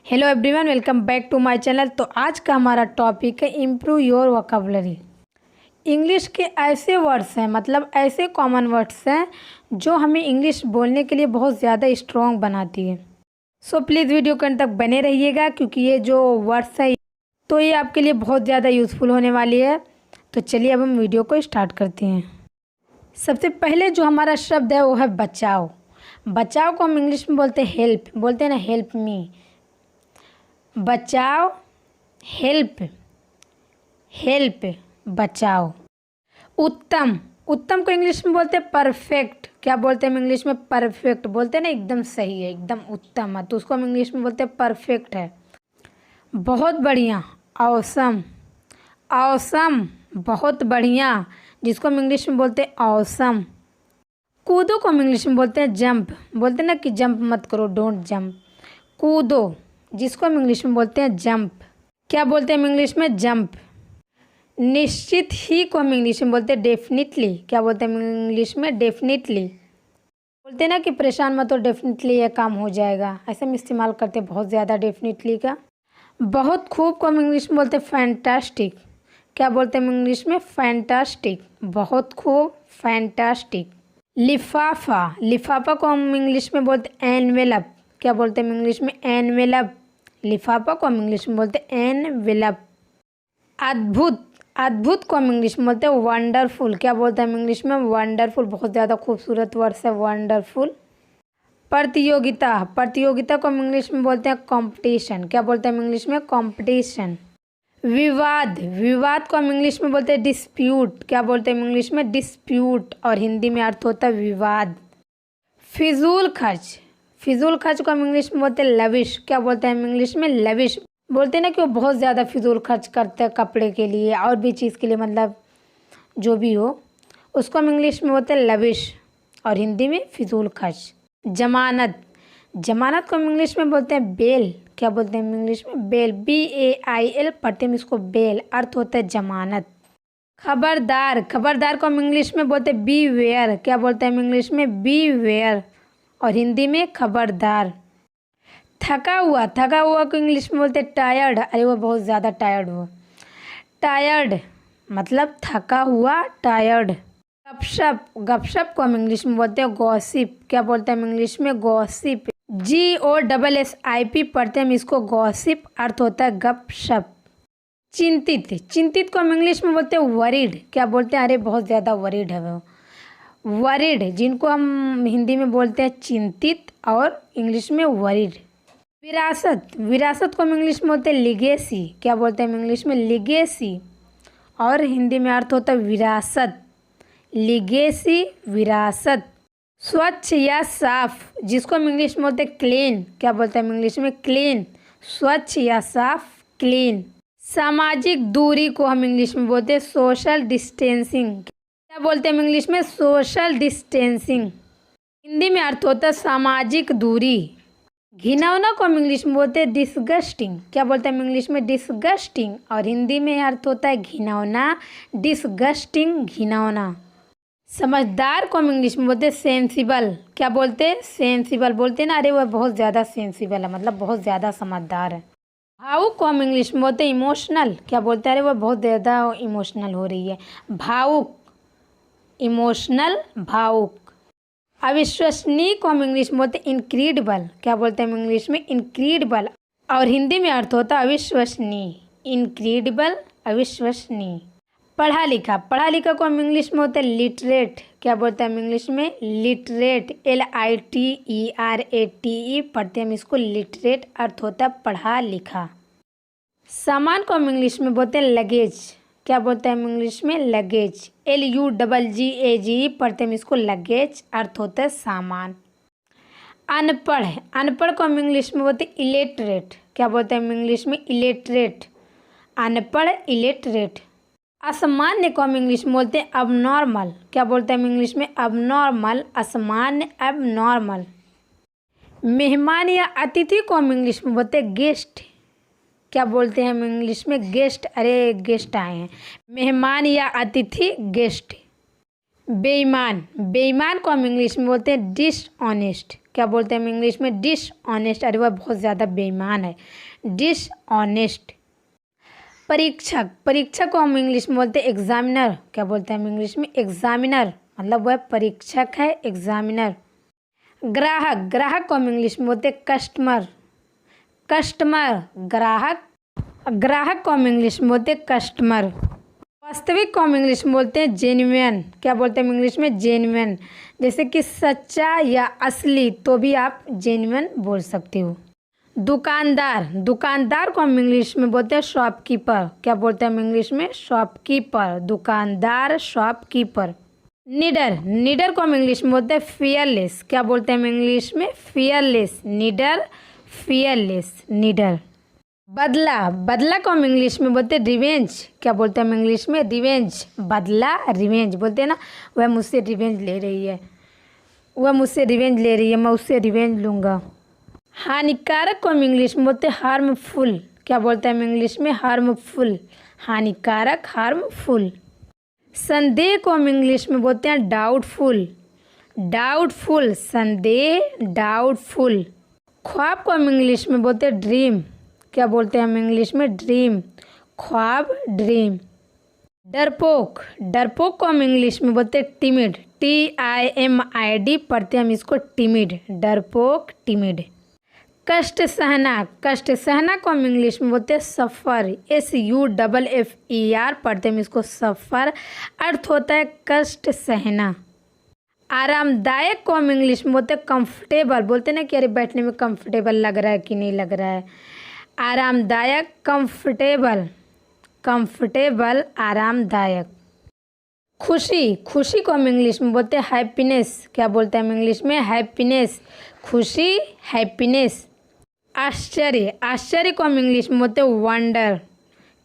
Hello everyone, welcome back to my channel. तो आज का हमारा टॉपिक है इम्प्रूव योर वोकैबुलरी। इंग्लिश के ऐसे वर्ड्स हैं, मतलब ऐसे कॉमन वर्ड्स हैं जो हमें इंग्लिश बोलने के लिए बहुत ज़्यादा स्ट्रॉन्ग बनाती है। सो प्लीज़ वीडियो के अंत तक बने रहिएगा, क्योंकि ये जो वर्ड्स है तो ये आपके लिए बहुत ज़्यादा यूज़फुल होने वाली है। तो चलिए अब हम वीडियो को स्टार्ट करते हैं। सबसे पहले जो हमारा शब्द है वो है बचाओ। बचाओ को हम इंग्लिश में बोलते हैं हेल्प, बोलते हैं ना, हेल्प मी। बचाओ, हेल्प, हेल्प, बचाओ। उत्तम, उत्तम को इंग्लिश में बोलते हैं परफेक्ट। क्या बोलते हैं हम इंग्लिश में? परफेक्ट। बोलते हैं ना एकदम सही है, एकदम उत्तम है, तो उसको हम इंग्लिश में बोलते हैं परफेक्ट है। बहुत बढ़िया, ऑसम, ऑसम, बहुत बढ़िया, जिसको हम इंग्लिश में बोलते हैं ऑसम। कूदो को हम इंग्लिश में बोलते हैं जंप। बोलते हैं ना कि जंप मत करो, डोंट जंप। कूदो, जिसको हम इंग्लिश में बोलते हैं जंप। क्या बोलते हैं हम इंग्लिश में? जंप। निश्चित ही को हम इंग्लिश में बोलते हैं डेफिनेटली। क्या बोलते हैं हम इंग्लिश में? डेफिनेटली। बोलते हैं ना कि परेशान मत हो, डेफिनेटली ये काम हो जाएगा, ऐसे हम इस्तेमाल करते हैं बहुत ज़्यादा डेफिनेटली का। बहुत खूब को हम इंग्लिश में बोलते हैं फैंटास्टिक। क्या बोलते हैं हम इंग्लिश में? फैंटास्टिक। बहुत खूब, फैंटास्टिक। लिफाफा, लिफाफा को हम इंग्लिश में बोलते हैं एनवेलप। क्या बोलते हैं हम इंग्लिश में? एनवेलप। लिफाफा को हम इंग्लिश में बोलते हैं एनवेलप। अद्भुत, अद्भुत को हम इंग्लिश में बोलते हैं वंडरफुल। क्या बोलते हैं हम इंग्लिश में? वंडरफुल। बहुत ज़्यादा खूबसूरत वर्ड है वंडरफुल। प्रतियोगिता, प्रतियोगिता को हम इंग्लिश में बोलते हैं कंपटीशन। क्या बोलते हैं हम इंग्लिश में? कंपटीशन। विवाद, विवाद को हम इंग्लिश में बोलते हैं डिस्प्यूट। क्या बोलते हैं हम इंग्लिश में? डिस्प्यूट, और हिंदी में अर्थ होता है विवाद। फिजूल खर्च, फिजूल खर्च को हम इंग्लिश में बोलते हैं लविश। क्या बोलते हैं हम इंग्लिश में? लविश। बोलते हैं ना कि वो बहुत ज़्यादा फिजूल खर्च करते हैं कपड़े के लिए और भी चीज़ के लिए, मतलब जो भी हो, उसको हम इंग्लिश में बोलते हैं लविश, और हिंदी में फिजूल खर्च। जमानत, जमानत को हम इंग्लिश में बोलते हैं बेल। क्या बोलते हैं हम इंग्लिश में? बेल, BAIL पढ़ते हैं इसको, बेल, अर्थ होता है जमानत। खबरदार, खबरदार को हम इंग्लिश में बोलते हैं बी वेयर। क्या बोलते हैं हम इंग्लिश में? बी वेयर, और हिंदी में खबरदार। थका हुआ, थका हुआ को इंग्लिश में बोलते हैं टायर्ड। अरे वो बहुत ज़्यादा टायर्ड हुआ, टायर्ड, मतलब थका हुआ, टायर्ड। गपशप, गपशप को हम इंग्लिश में बोलते हैं गॉसिप। क्या बोलते हैं हम इंग्लिश में? गॉसिप। GOSSIP पढ़ते हैं हम इसको, गॉसिप, अर्थ होता है गपशप। चिंतित, चिंतित को हम इंग्लिश में बोलते हैं वरीड। क्या बोलते हैं? अरे बहुत ज़्यादा वरीड है वो, वरीड, जिनको हम हिंदी में बोलते हैं चिंतित और इंग्लिश में वरीड। विरासत, विरासत को हम इंग्लिश में बोलते हैं लिगेसी। क्या बोलते हैं हम इंग्लिश में? लिगेसी, और हिंदी में अर्थ होता है विरासत। लिगेसी, विरासत। स्वच्छ या साफ, जिसको हम इंग्लिश में बोलते हैं क्लीन। क्या बोलते हैं हम इंग्लिश में? क्लीन, स्वच्छ या साफ, क्लीन। सामाजिक दूरी को हम इंग्लिश में बोलते हैं सोशल डिस्टेंसिंग। क्या बोलते हैं हम इंग्लिश में? Social distancing. हिंदी में अर्थ होता है सामाजिक दूरी। घिनौना को हम इंग्लिश में बोलते हैं डिसगस्टिंग। क्या बोलते हैं हम इंग्लिश में? डिसगस्टिंग, और हिंदी में अर्थ होता है घिनौना, डिसगस्टिंग, घिनौना। समझदार को हम इंग्लिश में बोलते हैं सेंसिबल। क्या बोलते हैं? सेंसिबल। बोलते हैं ना, अरे वह बहुत ज़्यादा सेंसिबल है, मतलब बहुत ज़्यादा समझदार है। भावुक को हम इंग्लिश में बोलते हैं इमोशनल। क्या बोलते हैं? अरे वह बहुत ज़्यादा इमोशनल हो रही है। भावुक, इमोशनल, भावुक। अविश्वसनीय को हम इंग्लिश में बोलते हैं इनक्रेडिबल। क्या बोलते हैं हम इंग्लिश में? इनक्रेडिबल, और हिंदी में अर्थ होता है अविश्वसनीय। इनक्रेडिबल, अविश्वसनीय। पढ़ा लिखा, पढ़ा लिखा को हम इंग्लिश में बोलते हैं लिटरेट। क्या बोलते हैं हम इंग्लिश में? लिटरेट, LITERATE पढ़ते हैं हम इसको, लिटरेट, अर्थ होता है पढ़ा लिखा। सामान को हम इंग्लिश में बोलते हैं लगेज। क्या बोलते हैं हम इंग्लिश में? लगेज, LUGGAGE पढ़ते हैं हम इसको, लगेज, अर्थ होता है सामान। अनपढ़, अनपढ़ को हम इंग्लिश में बोलते हैं इलेटरेट। क्या बोलते हैं हम इंग्लिश में? इलेटरेट, अनपढ़, इलेटरेट। असामान्य को हम इंग्लिश में बोलते हैं अबनॉर्मल। क्या बोलते हैं हम इंग्लिश में? अबनॉर्मल, असामान्य, अबनॉर्मल। मेहमान या अतिथि को हम इंग्लिश में बोलते हैं गेस्ट। क्या बोलते हैं हम इंग्लिश में? गेस्ट, अरे गेस्ट आए हैं। मेहमान या अतिथि, गेस्ट। बेईमान, बेईमान को हम इंग्लिश में बोलते हैं डिसऑनेस्ट। क्या बोलते हैं हम इंग्लिश में? डिसऑनेस्ट। अरे वह बहुत ज़्यादा बेईमान है, डिसऑनेस्ट। परीक्षक, परीक्षक को हम इंग्लिश में बोलते हैं एग्जामिनर। क्या बोलते हैं हम इंग्लिश में? एग्जामिनर, मतलब वह परीक्षक है, एग्जामिनर। ग्राहक, ग्राहक को हम इंग्लिश में बोलते हैं कस्टमर। कस्टमर, ग्राहक, ग्राहक को हम इंग्लिश में बोलते हैं कस्टमर। वास्तविक को हम इंग्लिश में बोलते हैं जेन्युइन। क्या बोलते हैं हम इंग्लिश में? जेन्युइन। जैसे कि सच्चा या असली, तो भी आप जेन्युइन बोल सकते हो। दुकानदार, दुकानदार को हम इंग्लिश में बोलते हैं शॉपकीपर। क्या बोलते हैं हम इंग्लिश में? शॉपकीपर, दुकानदार, शॉपकीपर। निडर, निडर को हम इंग्लिश में बोलते हैं फियरलेस। क्या बोलते हैं हम इंग्लिश में? फियरलेस, निडर, फियरलेस, निडर। बदला, बदला को हम इंग्लिश में बोलते हैं रिवेंज। क्या बोलते हैं हम इंग्लिश में? रिवेंज, बदला, रिवेंज बोलते हैं ना, वह मुझसे रिवेंज ले रही है, वह मुझसे रिवेंज ले रही है, मैं उससे रिवेंज लूँगा। हानिकारक को हम इंग्लिश में बोलते हैं हार्मफुल। क्या बोलते हैं हम इंग्लिश में? हार्मफुल, हानिकारक, हार्मफुल। संदेह को हम इंग्लिश में बोलते हैं डाउटफुल। डाउटफुल, संदेह, डाउटफुल। ख्वाब को हम इंग्लिश में बोलते हैं ड्रीम। क्या बोलते हैं हम इंग्लिश में? ड्रीम, ख्वाब, ड्रीम। डरपोक, डरपोक को हम इंग्लिश में बोलते हैं टिमिड। TIMID पढ़ते हैं हम इसको, टिमिड, डरपोक, टिमिड। कष्ट सहना, कष्ट सहना को हम इंग्लिश में बोलते हैं सफ़र। SUFFER पढ़ते हैं हम इसको, सफ़र। अर्थ होता है कष्ट सहना। आरामदायक को हम इंग्लिश में बोलते हैं कंफर्टेबल। बोलते हैं ना कि अरे बैठने में कंफर्टेबल लग रहा है कि नहीं लग रहा है। आरामदायक, कंफर्टेबल, कंफर्टेबल, आरामदायक। खुशी, खुशी को हम इंग्लिश में बोलते हैं हैप्पीनेस। क्या बोलते हैं हम इंग्लिश में? हैप्पीनेस, खुशी, हैप्पीनेस। आश्चर्य, आश्चर्य को हम इंग्लिश में बोलते हैं वंडर।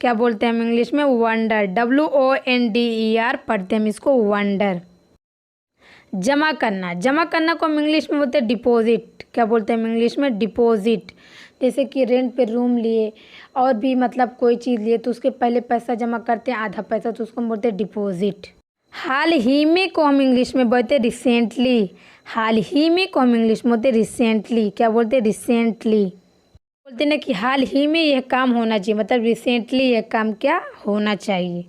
क्या बोलते हैं हम इंग्लिश में? वंडर, WONDER पढ़ते हैं हम इसको, वंडर। जमा करना, जमा करना को हम इंग्लिश में बोलते हैं डिपॉजिट। क्या बोलते हैं हम इंग्लिश में? डिपॉजिट। जैसे कि रेंट पे रूम लिए और भी मतलब कोई चीज़ लिए तो उसके पहले पैसा जमा करते हैं, आधा पैसा, तो उसको हम बोलते हैं डिपॉजिट। हाल ही में को हम इंग्लिश में बोलते हैं रिसेंटली। हाल ही में को हम इंग्लिश में बोलते हैं रिसेंटली। क्या बोलते हैं? रिसेंटली। बोलते हैं ना कि हाल ही में यह काम होना चाहिए, मतलब रिसेंटली यह काम क्या होना चाहिए।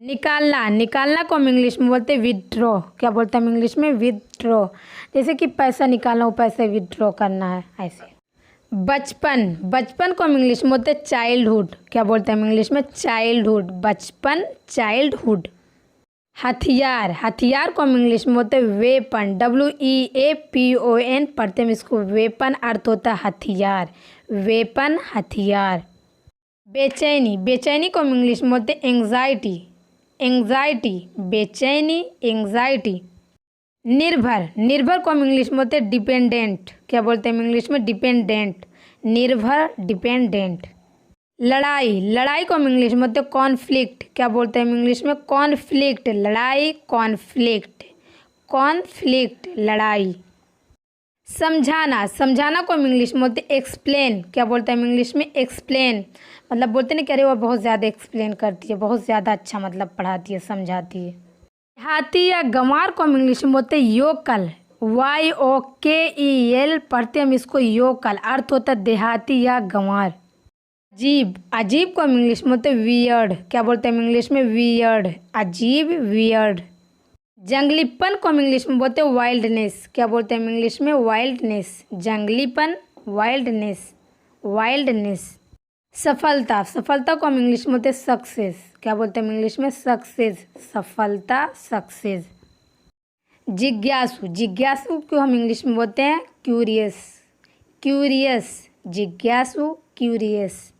निकालना, निकालना को हम इंग्लिश में बोलते हैं विदड्रॉ। क्या बोलते हैं हम इंग्लिश में? विदड्रॉ। जैसे कि पैसा निकालना हो, पैसा विदड्रॉ करना है, ऐसे। बचपन, बचपन को हम इंग्लिश में बोलते हैं चाइल्डहुड। क्या बोलते हैं हम इंग्लिश में? चाइल्डहुड, बचपन, चाइल्डहुड। हथियार, हथियार को हम इंग्लिश में बोलते हैं वेपन। WEAPON पढ़ते हैं इसको, वेपन। अर्थ होता है हथियार, वेपन, हथियार। बेचैनी, बेचैनी को हम इंग्लिश में बोलते हैं एंग्जाइटी। एंग्जाइटी, बेचैनी, एंग्जाइटी। निर्भर, निर्भर को हम इंग्लिश में बोलते हैं डिपेंडेंट। क्या बोलते हैं हम इंग्लिश में? डिपेंडेंट, निर्भर, डिपेंडेंट। लड़ाई, लड़ाई को हम इंग्लिश में बोलते हैं कॉन्फ्लिक्ट। क्या बोलते हैं हम इंग्लिश में? कॉन्फ्लिक्ट, लड़ाई, कॉन्फ्लिक्ट, कॉन्फ्लिक्ट, लड़ाई। समझाना, समझाना को हम इंग्लिश में बोलते हैं एक्सप्लेन। क्या बोलते हैं हम इंग्लिश में? एक्सप्लेन, मतलब बोलते हैं ना कि अरे वो बहुत ज़्यादा एक्सप्लेन करती है, बहुत ज़्यादा अच्छा मतलब पढ़ाती है, समझाती है। देहाती या गंवार को हम इंग्लिश में बोलते हैं योकल। YOKEL पढ़ते हैं हम इसको, योकल। अर्थ होता है देहाती या गंवार। अजीब, अजीब को हम इंग्लिश में बोलते हैं वियर्ड। क्या बोलते हैं हम इंग्लिश में? वियर्ड, अजीब, वियर्ड। जंगलीपन को हम इंग्लिश में बोलते हैं वाइल्डनेस। क्या बोलते हैं हम इंग्लिश में? वाइल्डनेस, जंगलीपन, वाइल्डनेस, वाइल्डनेस। सफलता, सफलता को हम इंग्लिश में बोलते हैं सक्सेस। क्या बोलते हैं हम इंग्लिश में? सक्सेस, सफलता, सक्सेस। जिज्ञासु, जिज्ञासु को हम इंग्लिश में बोलते हैं क्यूरियस। क्यूरियस, जिज्ञासु, क्यूरियस।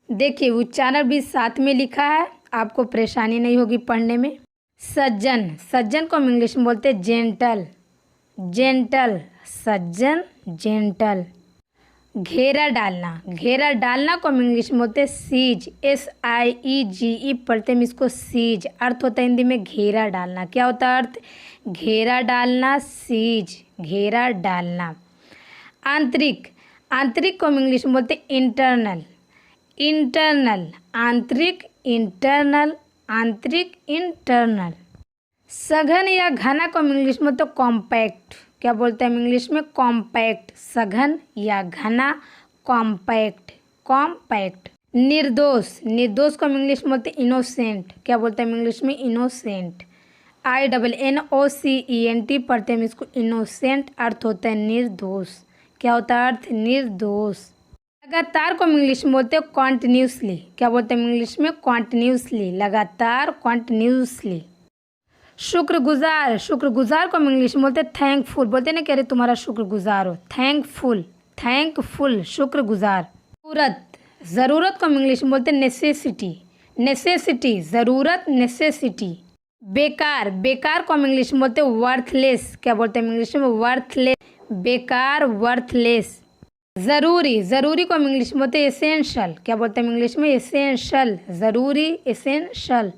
देखिए उच्चारण भी साथ में लिखा है, आपको परेशानी नहीं होगी पढ़ने में। सज्जन, सज्जन को हम इंग्लिश में बोलते हैं जेंटल। जेंटल, सज्जन, जेंटल। घेरा डालना, घेरा डालना को हम इंग्लिश में बोलते हैं सीज। SIEGE पढ़ते हैं हम इसको, सीज। अर्थ होता है हिंदी में घेरा डालना। क्या होता है अर्थ? घेरा डालना, सीज, घेरा डालना। आंतरिक, आंतरिक को हम इंग्लिश में बोलते हैं इंटरनल। इंटरनल, आंतरिक, इंटरनल, आंतरिक, इंटरनल। सघन या घना को हम इंग्लिश में बोलते हैं कॉम्पैक्ट। क्या बोलते हैं हम इंग्लिश में? कॉम्पैक्ट, सघन या घना, कॉम्पैक्ट, कॉम्पैक्ट। निर्दोष, निर्दोष को हम इंग्लिश में बोलते हैं इनोसेंट, क्या बोलते हैं हम इंग्लिश में? इनोसेंट। INNOCENT पढ़ते हैं हम इसको, इनोसेंट अर्थ होता है निर्दोष। क्या होता है अर्थ? निर्दोष। लगातार को हम इंग्लिश में बोलते हैं कॉन्टिन्यूसली, क्या बोलते हैं हम इंग्लिश में? कॉन्टिन्यूसली, लगातार, कॉन्टिन्यूसली। शुक्रगुजार, शुक्रगुजार को हम इंग्लिश में बोलते हैं थैंकफुल, बोलते हैं ना कि अरे तुम्हारा शुक्रगुजार हो, थैंकफुल, थैंकफुल, शुक्रगुजार। ज़रूरत, ज़रूरत को हम इंग्लिश में बोलते हैं नेसेसिटी, नेसेसिटी, ज़रूरत, नेसेसिटी। बेकार, बेकार को हम इंग्लिश में बोलते हैं वर्थलेस, क्या बोलते हैं हम इंग्लिश में? वर्थलेस, बेकार, वर्थलेस। ज़रूरी, ज़रूरी को हम इंग्लिश में बोलते हैं एसेंशियल, क्या बोलते हैं हम इंग्लिश में? एसेंशियल, ज़रूरी, एसेंशियल।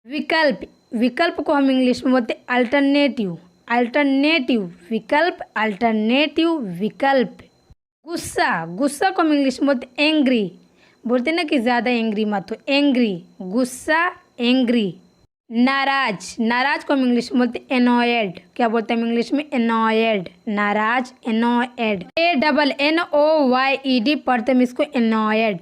विकल्प, विकल्प को हम इंग्लिश में बोलते हैं अल्टरनेटिव, अल्टरनेटिव, विकल्प, अल्टरनेटिव, विकल्प। गुस्सा, गुस्सा को हम इंग्लिश में बोलते हैं एंग्री, बोलते हैं ना कि ज़्यादा एंग्री मत हो, एंग्री, गुस्सा, एंग्री। नाराज, नाराज को हम इंग्लिश में बोलते हैं एनॉयड, क्या बोलते हैं हम इंग्लिश में? एनॉयड, नाराज, एनॉयड। ANNOYED पढ़ते हैं हम इसको एनॉयड।